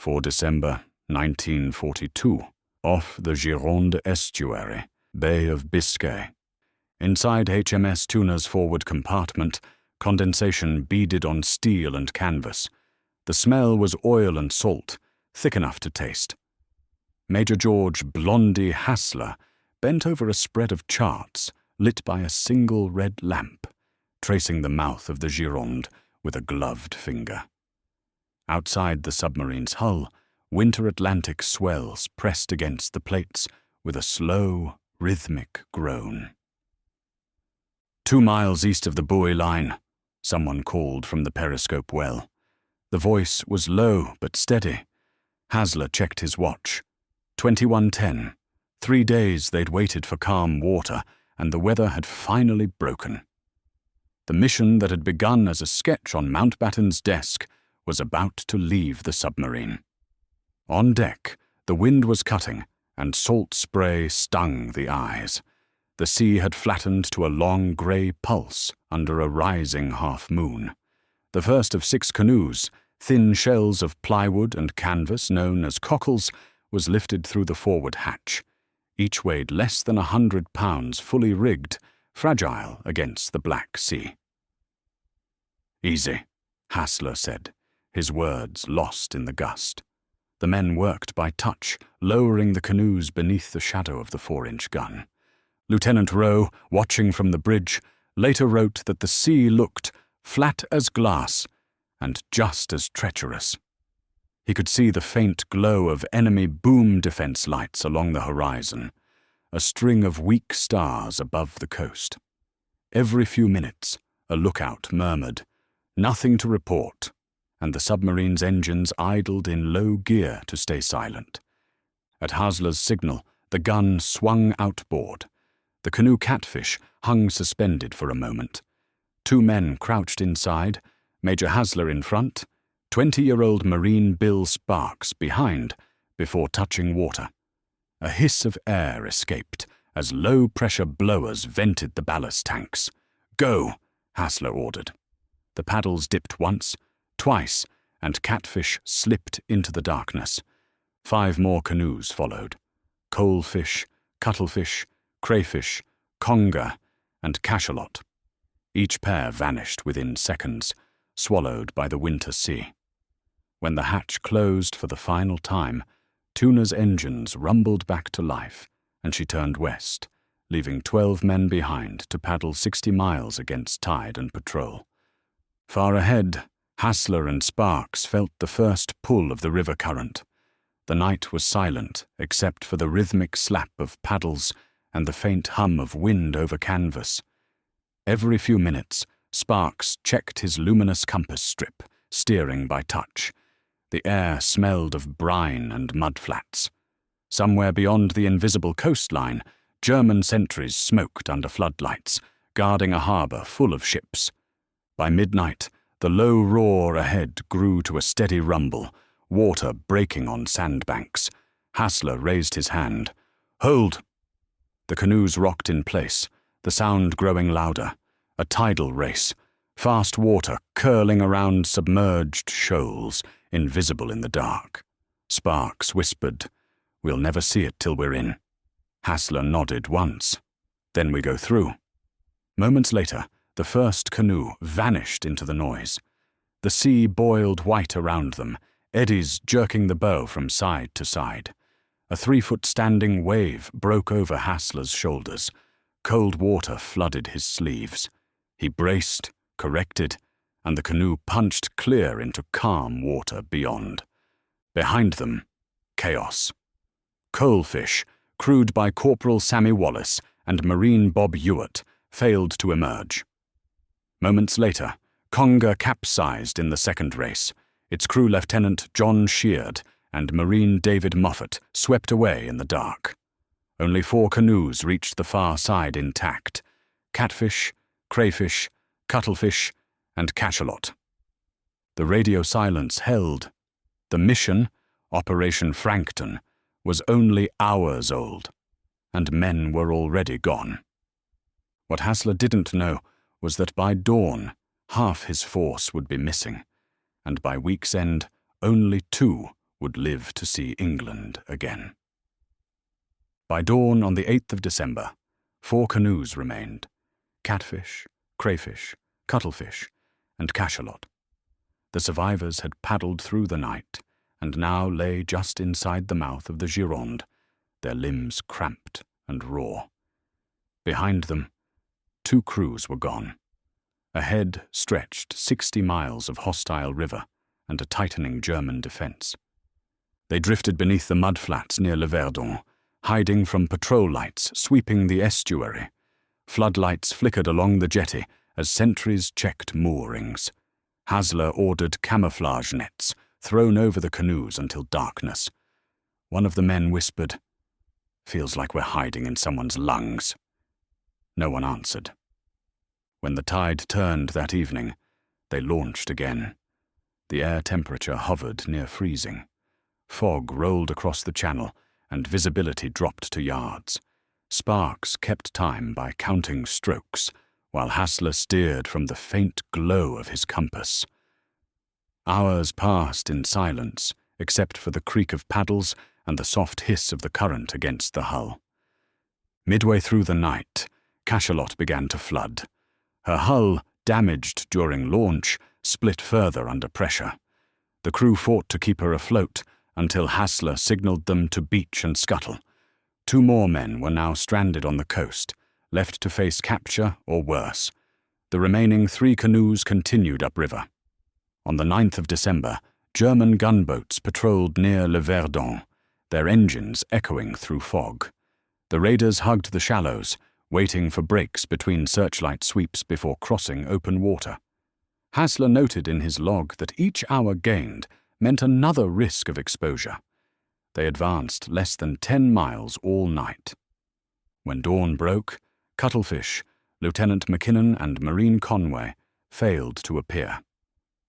for December 1942, off the Gironde estuary, Bay of Biscay. Inside HMS Tuna's forward compartment, condensation beaded on steel and canvas. The smell was oil and salt, thick enough to taste. Major George Blondie Hassler bent over a spread of charts lit by a single red lamp, tracing the mouth of the Gironde with a gloved finger. Outside the submarine's hull, winter Atlantic swells pressed against the plates with a slow, rhythmic groan. 2 miles east of the buoy line, someone called from the periscope well. The voice was low but steady. Hassler checked his watch. 21:10. 3 days they'd waited for calm water, and the weather had finally broken. The mission that had begun as a sketch on Mountbatten's desk was about to leave the submarine. On deck, the wind was cutting, and salt spray stung the eyes. The sea had flattened to a long grey pulse under a rising half-moon. The first of 6 canoes, thin shells of plywood and canvas known as cockles, was lifted through the forward hatch. Each weighed less than 100 pounds, fully rigged, fragile against the Black Sea. "Easy," Hassler said, his words lost in the gust. The men worked by touch, lowering the canoes beneath the shadow of the 4-inch gun. Lieutenant Rowe, watching from the bridge, later wrote that the sea looked flat as glass and just as treacherous. He could see the faint glow of enemy boom defense lights along the horizon, a string of weak stars above the coast. Every few minutes, a lookout murmured, "Nothing to report," and the submarine's engines idled in low gear to stay silent. At Hassler's signal, the gun swung outboard. The canoe Catfish hung suspended for a moment. 2 men crouched inside, Major Hassler in front, 20-year-old Marine Bill Sparks behind, before touching water. A hiss of air escaped as low-pressure blowers vented the ballast tanks. "Go," Hassler ordered. The paddles dipped once, twice, and Catfish slipped into the darkness. 5 more canoes followed. Coalfish, cuttlefish, crayfish, conger, and cachalot. Each pair vanished within seconds, swallowed by the winter sea. When the hatch closed for the final time, Tuna's engines rumbled back to life, and she turned west, leaving 12 men behind to paddle 60 miles against tide and patrol. Far ahead, Hassler and Sparks felt the first pull of the river current. The night was silent except for the rhythmic slap of paddles and the faint hum of wind over canvas. Every few minutes, Sparks checked his luminous compass strip, steering by touch. The air smelled of brine and mudflats. Somewhere beyond the invisible coastline, German sentries smoked under floodlights, guarding a harbour full of ships. By midnight, the low roar ahead grew to a steady rumble, water breaking on sandbanks. Hassler raised his hand. "Hold!" The canoes rocked in place, the sound growing louder. A tidal race, fast water curling around submerged shoals, invisible in the dark. Sparks whispered, "We'll never see it till we're in." Hassler nodded once. "Then we go through." Moments later, the first canoe vanished into the noise. The sea boiled white around them, eddies jerking the bow from side to side. A 3-foot standing wave broke over Hassler's shoulders. Cold water flooded his sleeves. He braced, corrected, and the canoe punched clear into calm water beyond. Behind them, chaos. Coalfish, crewed by Corporal Sammy Wallace and Marine Bob Ewart, failed to emerge. Moments later, Conger capsized in the second race. Its crew lieutenant John Sheard and Marine David Moffat swept away in the dark. Only 4 canoes reached the far side intact: Catfish, crayfish, cuttlefish, and cachalot. The radio silence held. The mission, Operation Frankton, was only hours old, and men were already gone. What Hassler didn't know was that by dawn, half his force would be missing, and by week's end, only 2 would live to see England again. By dawn on the 8th of December, 4 canoes remained: catfish, crayfish, cuttlefish, and cachalot. The survivors had paddled through the night and now lay just inside the mouth of the Gironde, their limbs cramped and raw. Behind them, 2 crews were gone. Ahead stretched 60 miles of hostile river and a tightening German defense. They drifted beneath the mudflats near Le Verdon, hiding from patrol lights sweeping the estuary. Floodlights flickered along the jetty as sentries checked moorings. Hasler ordered camouflage nets thrown over the canoes until darkness. One of the men whispered, "Feels like we're hiding in someone's lungs." No one answered. When the tide turned that evening, they launched again. The air temperature hovered near freezing. Fog rolled across the channel, and visibility dropped to yards. Sparks kept time by counting strokes, while Hasler steered from the faint glow of his compass. Hours passed in silence, except for the creak of paddles and the soft hiss of the current against the hull. Midway through the night, cachalot began to flood. Her hull, damaged during launch, split further under pressure. The crew fought to keep her afloat until Hasler signaled them to beach and scuttle. 2 more men were now stranded on the coast, left to face capture or worse. The remaining 3 canoes continued upriver. On the 9th of December, German gunboats patrolled near Le Verdon, their engines echoing through fog. The raiders hugged the shallows, waiting for breaks between searchlight sweeps before crossing open water. Hasler noted in his log that each hour gained meant another risk of exposure. They advanced less than 10 miles all night. When dawn broke, Cuttlefish, Lieutenant McKinnon and Marine Conway failed to appear.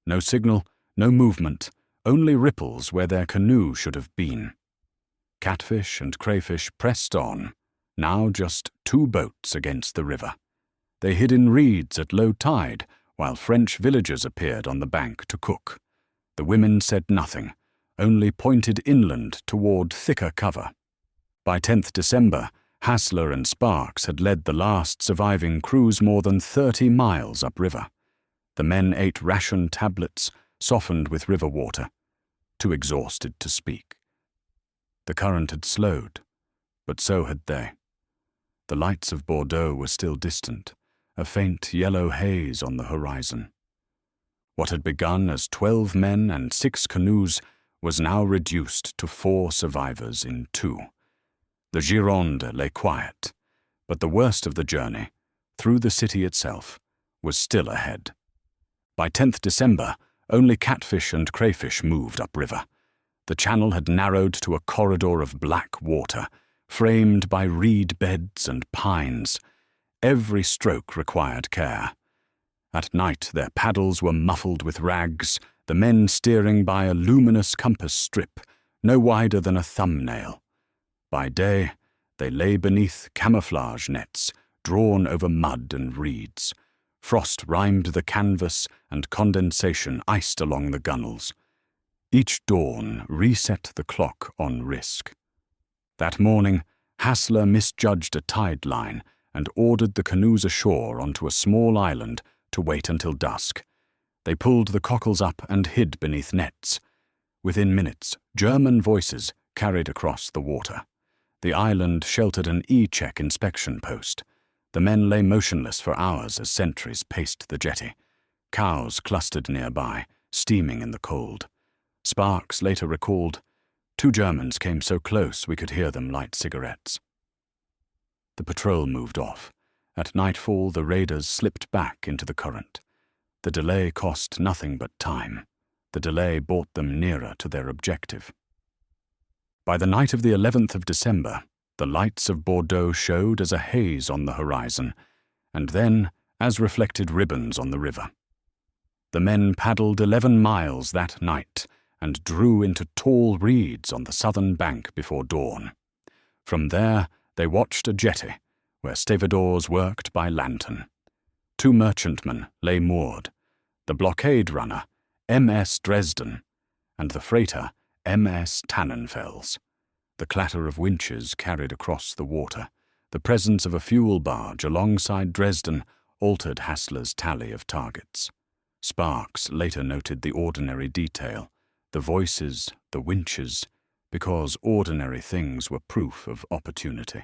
No signal, no movement, only ripples where their canoe should have been. Catfish and crayfish pressed on, now just 2 boats against the river. They hid in reeds at low tide, while French villagers appeared on the bank to cook. The women said nothing, only pointed inland toward thicker cover. By 10th December, Hasler and Sparks had led the last surviving crews more than 30 miles upriver. The men ate ration tablets, softened with river water, too exhausted to speak. The current had slowed, but so had they. The lights of Bordeaux were still distant, a faint yellow haze on the horizon. What had begun as 12 men and 6 canoes was now reduced to 4 survivors in 2. The Gironde lay quiet, but the worst of the journey, through the city itself, was still ahead. By 10th December, only catfish and crayfish moved upriver. The channel had narrowed to a corridor of black water, framed by reed beds and pines. Every stroke required care. At night, their paddles were muffled with rags, the men steering by a luminous compass strip, no wider than a thumbnail. By day, they lay beneath camouflage nets, drawn over mud and reeds. Frost rimed the canvas and condensation iced along the gunnels. Each dawn reset the clock on risk. That morning, Hasler misjudged a tide line and ordered the canoes ashore onto a small island to wait until dusk. They pulled the cockles up and hid beneath nets. Within minutes, German voices carried across the water. The island sheltered an E-check inspection post. The men lay motionless for hours as sentries paced the jetty. Cows clustered nearby, steaming in the cold. Sparks later recalled, 2 Germans came so close we could hear them light cigarettes. The patrol moved off. At nightfall, the raiders slipped back into the current. The delay cost nothing but time. The delay brought them nearer to their objective. By the night of the 11th of December, the lights of Bordeaux showed as a haze on the horizon, and then as reflected ribbons on the river. The men paddled 11 miles that night and drew into tall reeds on the southern bank before dawn. From there, they watched a jetty, where stevedores worked by lantern. 2 merchantmen lay moored, the blockade runner, HMS Dresden, and the freighter, MS Tannenfels. The clatter of winches carried across the water. The presence of a fuel barge alongside Dresden altered Hassler's tally of targets. Sparks later noted the ordinary detail, the voices, the winches, because ordinary things were proof of opportunity.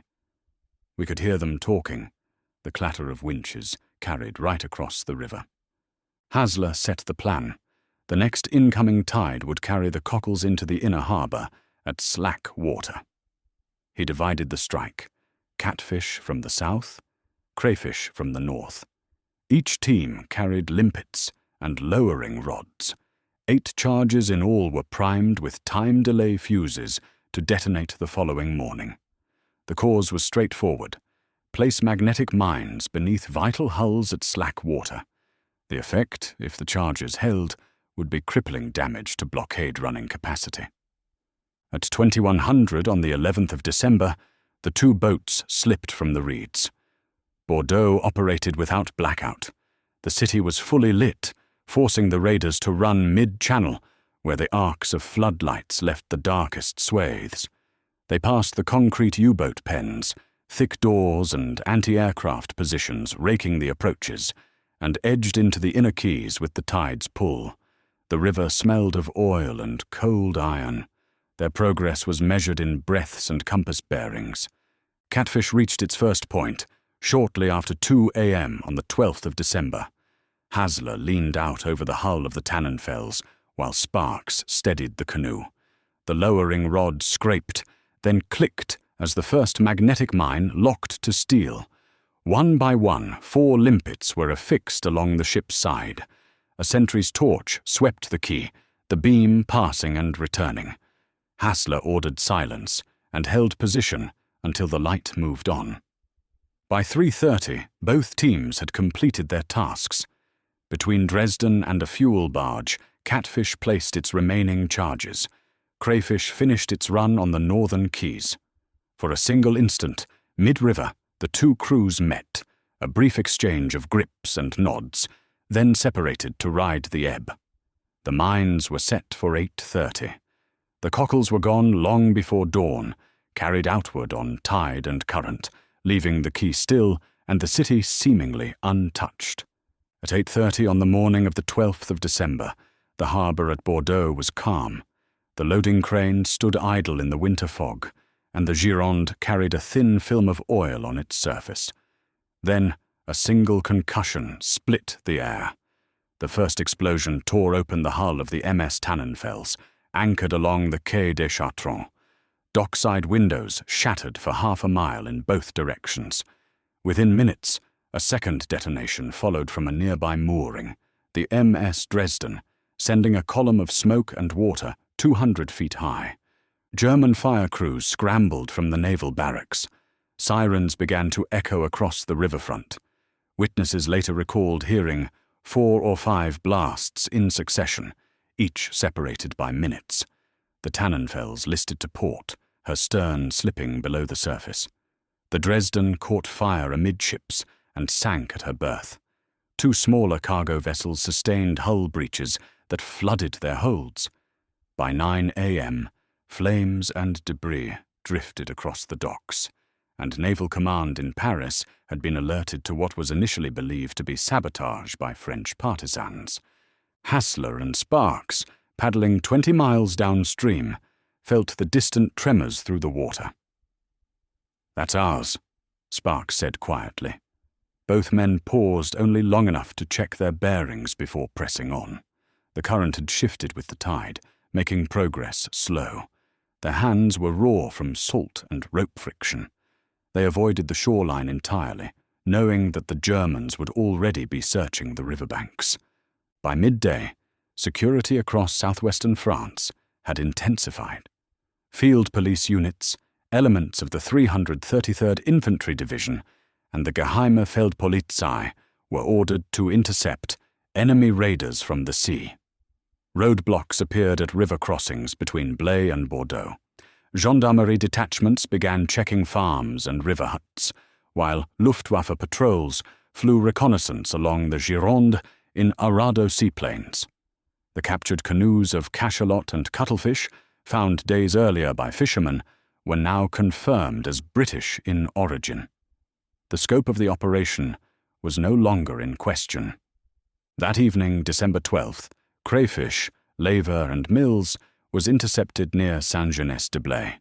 We could hear them talking. The clatter of winches carried right across the river. Hassler set the plan. The next incoming tide would carry the cockles into the inner harbour at slack water. He divided the strike, catfish from the south, crayfish from the north. Each team carried limpets and lowering rods. 8 charges in all were primed with time delay fuses to detonate the following morning. The cause was straightforward. Place magnetic mines beneath vital hulls at slack water. The effect, if the charges held, would be crippling damage to blockade running capacity. At 2100 on the 11th of December, the 2 boats slipped from the reeds. Bordeaux operated without blackout. The city was fully lit, forcing the raiders to run mid-channel, where the arcs of floodlights left the darkest swathes. They passed the concrete U-boat pens, thick doors and anti-aircraft positions raking the approaches, and edged into the inner quays with the tide's pull. The river smelled of oil and cold iron. Their progress was measured in breaths and compass bearings. Catfish reached its first point shortly after 2 a.m. on the 12th of December. Hassler leaned out over the hull of the Tannenfels while Sparks steadied the canoe. The lowering rod scraped, then clicked as the first magnetic mine locked to steel. One by one, 4 limpets were affixed along the ship's side. A sentry's torch swept the quay, the beam passing and returning. Hassler ordered silence and held position until the light moved on. By 3:30, both teams had completed their tasks. Between Dresden and a fuel barge, Catfish placed its remaining charges. Crayfish finished its run on the northern quays. For a single instant, mid-river, the 2 crews met, a brief exchange of grips and nods, then separated to ride the ebb. The mines were set for 8:30. The cockles were gone long before dawn, carried outward on tide and current, leaving the quay still and the city seemingly untouched. At 8:30 on the morning of the 12th of December, the harbour at Bordeaux was calm. The loading crane stood idle in the winter fog, and the Gironde carried a thin film of oil on its surface. Then a single concussion split the air. The first explosion tore open the hull of the MS Tannenfels, anchored along the Quai des Chartrons. Dockside windows shattered for half a mile in both directions. Within minutes, a second detonation followed from a nearby mooring, the MS Dresden, sending a column of smoke and water 200 feet high. German fire crews scrambled from the naval barracks. Sirens began to echo across the riverfront. Witnesses later recalled hearing 4 or 5 blasts in succession, each separated by minutes. The Tannenfels listed to port, her stern slipping below the surface. The Dresden caught fire amidships and sank at her berth. 2 smaller cargo vessels sustained hull breaches that flooded their holds. By 9 a.m., flames and debris drifted across the docks, and Naval Command in Paris had been alerted to what was initially believed to be sabotage by French partisans. Hassler and Sparks, paddling 20 miles downstream, felt the distant tremors through the water. "That's ours," Sparks said quietly. Both men paused only long enough to check their bearings before pressing on. The current had shifted with the tide, making progress slow. Their hands were raw from salt and rope friction. They avoided the shoreline entirely, knowing that the Germans would already be searching the riverbanks. By midday, security across southwestern France had intensified. Field police units, elements of the 333rd Infantry Division, and the Geheime Feldpolizei were ordered to intercept enemy raiders from the sea. Roadblocks appeared at river crossings between Blaye and Bordeaux. Gendarmerie detachments began checking farms and river huts, while Luftwaffe patrols flew reconnaissance along the Gironde in Arado seaplanes. The captured canoes of cachalot and cuttlefish found days earlier by fishermen, were now confirmed as British in origin. The scope of the operation was no longer in question. That evening, December 12th, crayfish, laver and mills was intercepted near Saint-Genès-de-Blé.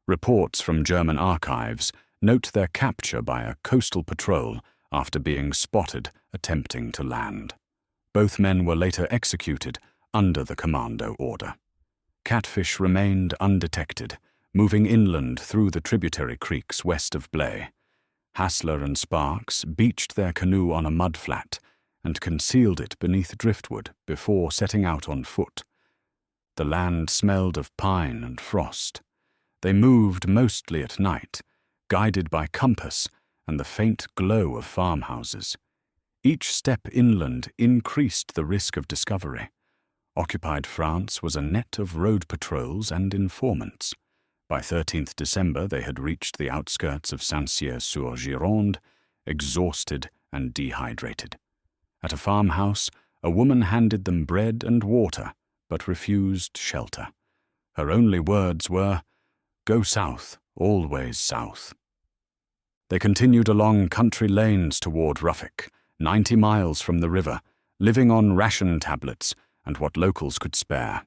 Reports from German archives note their capture by a coastal patrol after being spotted attempting to land. Both men were later executed under the commando order. Catfish remained undetected, moving inland through the tributary creeks west of Blé. Hassler and Sparks beached their canoe on a mudflat and concealed it beneath driftwood before setting out on foot. The land smelled of pine and frost. They moved mostly at night, guided by compass and the faint glow of farmhouses. Each step inland increased the risk of discovery. Occupied France was a net of road patrols and informants. By 13th December they had reached the outskirts of Saint-Cyr-sur-Gironde, exhausted and dehydrated. At a farmhouse, a woman handed them bread and water, but refused shelter. Her only words were, "Go south, always south." They continued along country lanes toward Ruffick, 90 miles from the river, living on ration tablets and what locals could spare.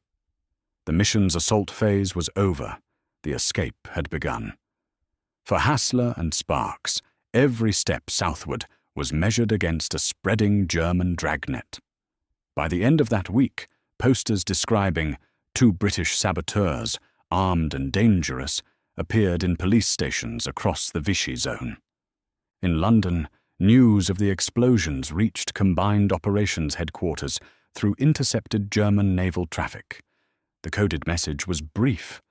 The mission's assault phase was over. The escape had begun. For Hassler and Sparks, every step southward was measured against a spreading German dragnet. By the end of that week, posters describing 2 British saboteurs, armed and dangerous, appeared in police stations across the Vichy zone. In London, news of the explosions reached Combined Operations Headquarters through intercepted German naval traffic. The coded message was brief.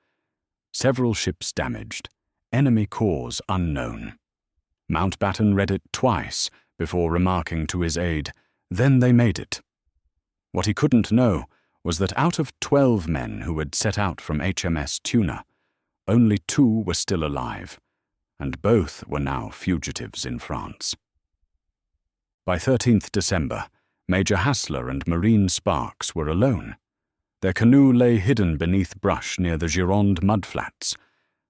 Several ships damaged, enemy cause unknown. Mountbatten read it twice before remarking to his aide, "Then they made it." What he couldn't know was that out of 12 men who had set out from HMS Tuna, only 2 were still alive, and both were now fugitives in France. By 13th December, Major Hassler and Marine Sparks were alone. Their canoe lay hidden beneath brush near the Gironde mudflats.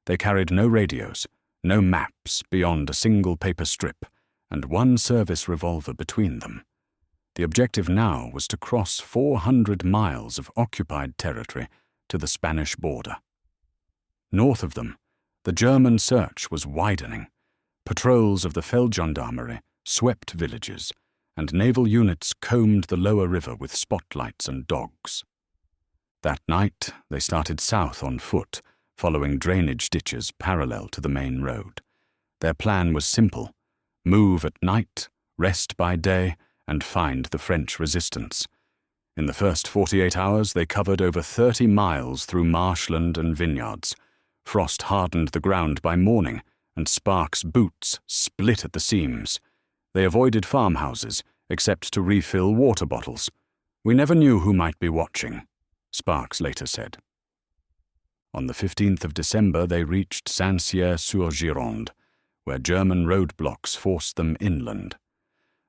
They carried no radios, no maps beyond a single paper strip, and 1 service revolver between them. The objective now was to cross 400 miles of occupied territory to the Spanish border. North of them, the German search was widening. Patrols of the Feldgendarmerie swept villages, and naval units combed the lower river with spotlights and dogs. That night, they started south on foot, following drainage ditches parallel to the main road. Their plan was simple: move at night, rest by day, and find the French resistance. In the first 48 hours, they covered over 30 miles through marshland and vineyards. Frost hardened the ground by morning, and Sparks' boots split at the seams. They avoided farmhouses, except to refill water bottles. "We never knew who might be watching," Sparks later said. On the 15th of December, they reached Saint-Cyr-sur-Gironde, where German roadblocks forced them inland.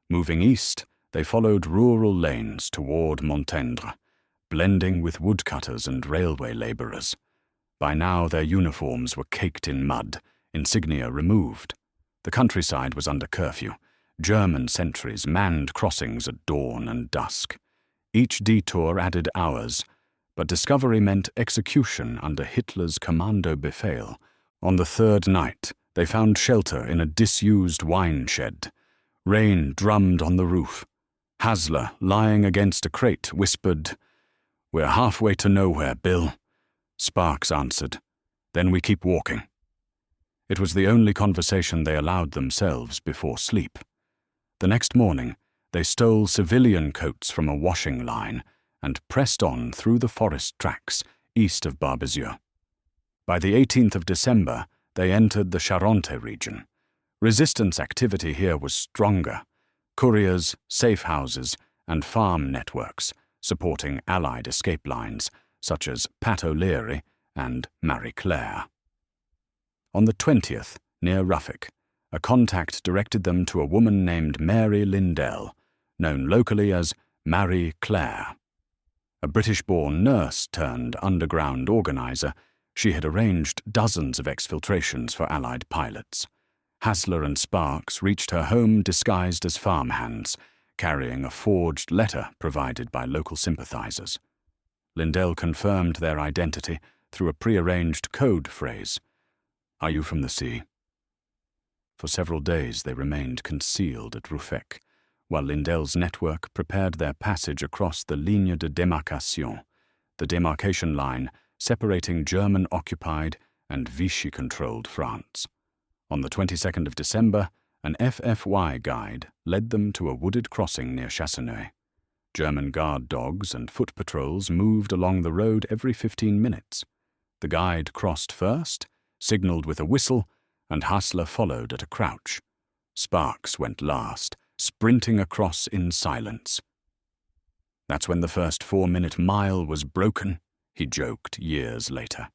Moving east, they followed rural lanes toward Montendre, blending with woodcutters and railway labourers. By now their uniforms were caked in mud, insignia removed. The countryside was under curfew. German sentries manned crossings at dawn and dusk. Each detour added hours, but discovery meant execution under Hitler's commando Befehl. On the 3rd night, they found shelter in a disused wine shed. Rain drummed on the roof. Hassler, lying against a crate, whispered, "We're halfway to nowhere, Bill." Sparks answered, "Then we keep walking." It was the only conversation they allowed themselves before sleep. The next morning, they stole civilian coats from a washing line and pressed on through the forest tracks east of Barbezieux. By the 18th of December, they entered the Charente region. Resistance activity here was stronger. Couriers, safe houses, and farm networks supporting Allied escape lines, such as Pat O'Leary and Marie Claire. On the 20th, near Ruffick, a contact directed them to a woman named Mary Lindell, known locally as Marie Claire. A British-born nurse turned underground organizer, she had arranged dozens of exfiltrations for Allied pilots. Hassler and Sparks reached her home disguised as farmhands, carrying a forged letter provided by local sympathizers. Lindell confirmed their identity through a prearranged code phrase. "Are you from the sea?" For several days they remained concealed at Ruffec, while Lindell's network prepared their passage across the ligne de démarcation, the demarcation line separating German-occupied and Vichy-controlled France. On the 22nd of December, an FFY guide led them to a wooded crossing near Chasseneuil. German guard dogs and foot patrols moved along the road every 15 minutes. The guide crossed first, signaled with a whistle, and Hassler followed at a crouch. Sparks went last, sprinting across in silence. "That's when the first 4-minute mile was broken," he joked years later.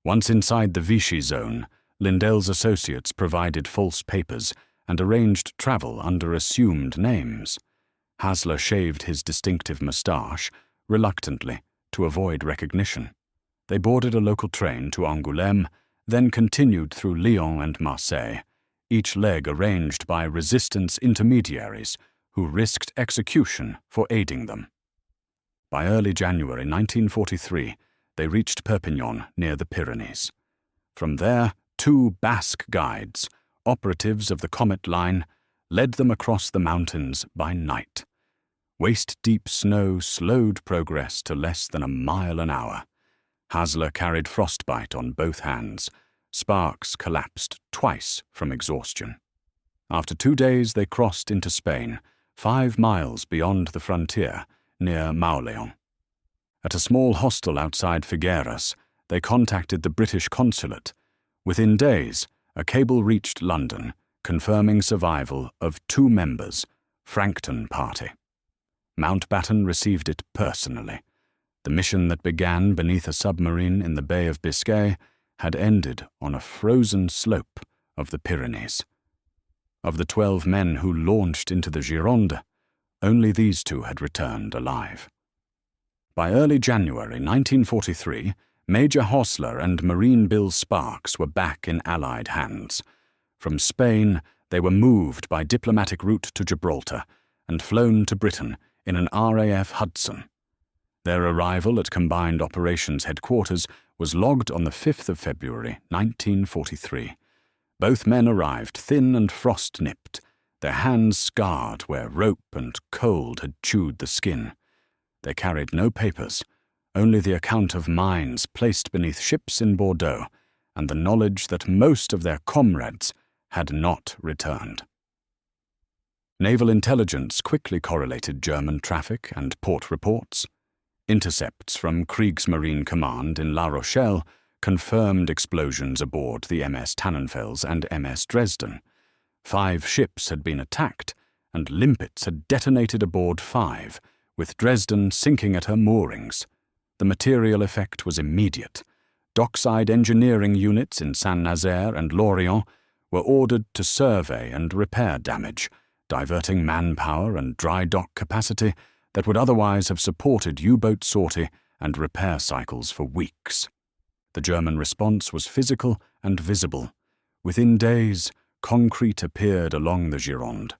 Once inside the Vichy zone, Lindell's associates provided false papers and arranged travel under assumed names. Hassler shaved his distinctive moustache, reluctantly, to avoid recognition. They boarded a local train to Angoulême, then continued through Lyon and Marseille, each leg arranged by resistance intermediaries who risked execution for aiding them. By early January 1943, they reached Perpignan near the Pyrenees. From there, 2 Basque guides, operatives of the Comet Line, led them across the mountains by night. Waist-deep snow slowed progress to less than a mile an hour. Hassler carried frostbite on both hands. Sparks collapsed twice from exhaustion. After 2 days, they crossed into Spain, 5 miles beyond the frontier, near Mauléon. At a small hostel outside Figueras, they contacted the British consulate. Within days, a cable reached London, confirming survival of 2 members, Frankton Party. Mountbatten received it personally. The mission that began beneath a submarine in the Bay of Biscay had ended on a frozen slope of the Pyrenees. Of the 12 men who launched into the Gironde, only these 2 had returned alive. By early January 1943, Major Hostler and Marine Bill Sparks were back in Allied hands. From Spain, they were moved by diplomatic route to Gibraltar and flown to Britain in an RAF Hudson. Their arrival at Combined Operations Headquarters was logged on the 5th of February 1943. Both men arrived thin and frost-nipped, their hands scarred where rope and cold had chewed the skin. They carried no papers, only the account of mines placed beneath ships in Bordeaux and the knowledge that most of their comrades had not returned. Naval intelligence quickly correlated German traffic and port reports. Intercepts from Kriegsmarine Command in La Rochelle confirmed explosions aboard the MS Tannenfels and MS Dresden. 5 ships had been attacked, and limpets had detonated aboard 5, with Dresden sinking at her moorings. The material effect was immediate. Dockside engineering units in Saint-Nazaire and Lorient were ordered to survey and repair damage, diverting manpower and dry dock capacity that would otherwise have supported U-boat sortie and repair cycles for weeks. The German response was physical and visible. Within days, concrete appeared along the Gironde.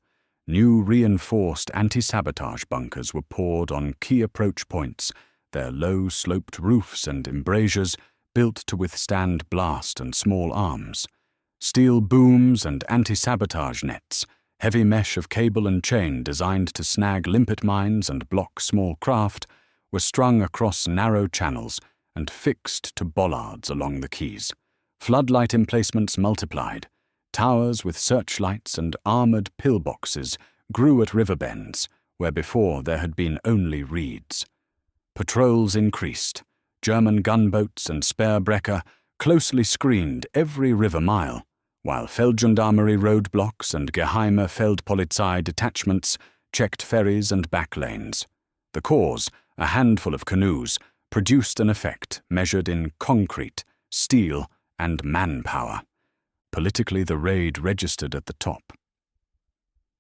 New reinforced anti-sabotage bunkers were poured on key approach points, their low-sloped roofs and embrasures built to withstand blast and small arms. Steel booms and anti-sabotage nets, heavy mesh of cable and chain designed to snag limpet mines and block small craft, were strung across narrow channels and fixed to bollards along the quays. Floodlight emplacements multiplied. Towers with searchlights and armoured pillboxes grew at river bends, where before there had been only reeds. Patrols increased. German gunboats and Speerbrecher closely screened every river mile, while Feldgendarmerie roadblocks and Geheime Feldpolizei detachments checked ferries and backlanes. The cause, a handful of canoes, produced an effect measured in concrete, steel, and manpower. Politically, the raid registered at the top.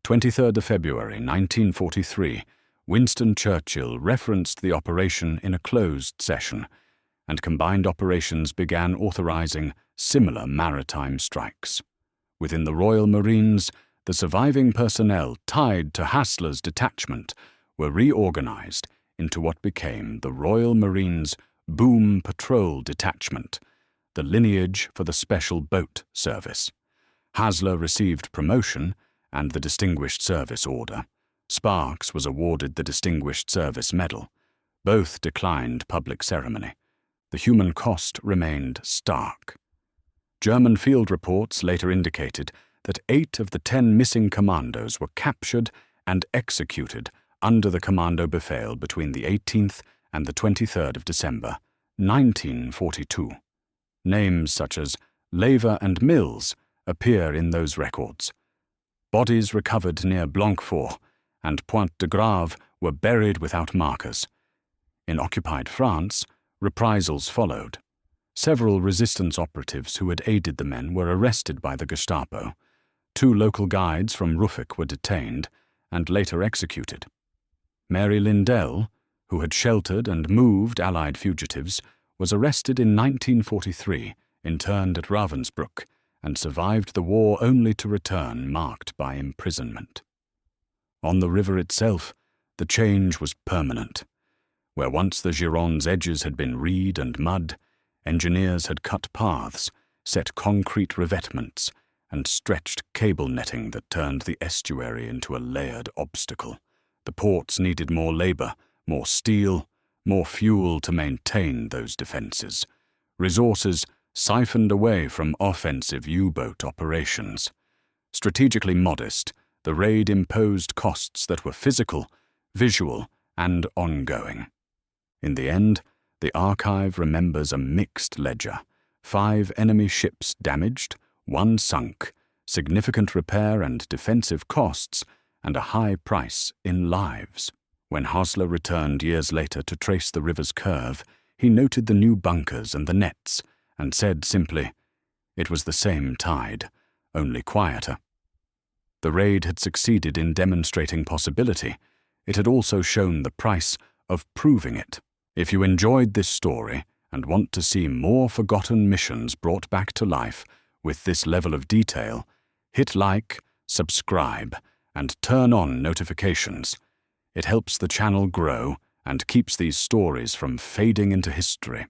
23rd of February 1943, Winston Churchill referenced the operation in a closed session, and combined operations began authorizing similar maritime strikes. Within the Royal Marines, the surviving personnel tied to Hassler's detachment were reorganized into what became the Royal Marines Boom Patrol Detachment, the lineage for the Special Boat Service. Hassler received promotion and the Distinguished Service Order. Sparks was awarded the Distinguished Service Medal. Both declined public ceremony. The human cost remained stark. German field reports later indicated that 8 of the 10 missing commandos were captured and executed under the commando befehl between the 18th and the 23rd of December, 1942. Names such as Lever and Mills appear in those records. Bodies recovered near Blanquefort and Pointe de Grave were buried without markers. In occupied France, reprisals followed. Several resistance operatives who had aided the men were arrested by the Gestapo. 2 local guides from Ruffick were detained and later executed. Mary Lindell, who had sheltered and moved Allied fugitives, was arrested in 1943, interned at Ravensbrück, and survived the war only to return marked by imprisonment. On the river itself, the change was permanent. Where once the Gironde's edges had been reed and mud, engineers had cut paths, set concrete revetments, and stretched cable netting that turned the estuary into a layered obstacle. The ports needed more labor, more steel, more fuel to maintain those defenses. Resources siphoned away from offensive U-boat operations. Strategically modest, the raid imposed costs that were physical, visual, and ongoing. In the end, the archive remembers a mixed ledger: 5 enemy ships damaged, 1 sunk, significant repair and defensive costs, and a high price in lives. When Hassler returned years later to trace the river's curve, he noted the new bunkers and the nets, and said simply, "It was the same tide, only quieter." The raid had succeeded in demonstrating possibility. It had also shown the price of proving it. If you enjoyed this story and want to see more forgotten missions brought back to life with this level of detail, hit like, subscribe, and turn on notifications. It helps the channel grow and keeps these stories from fading into history.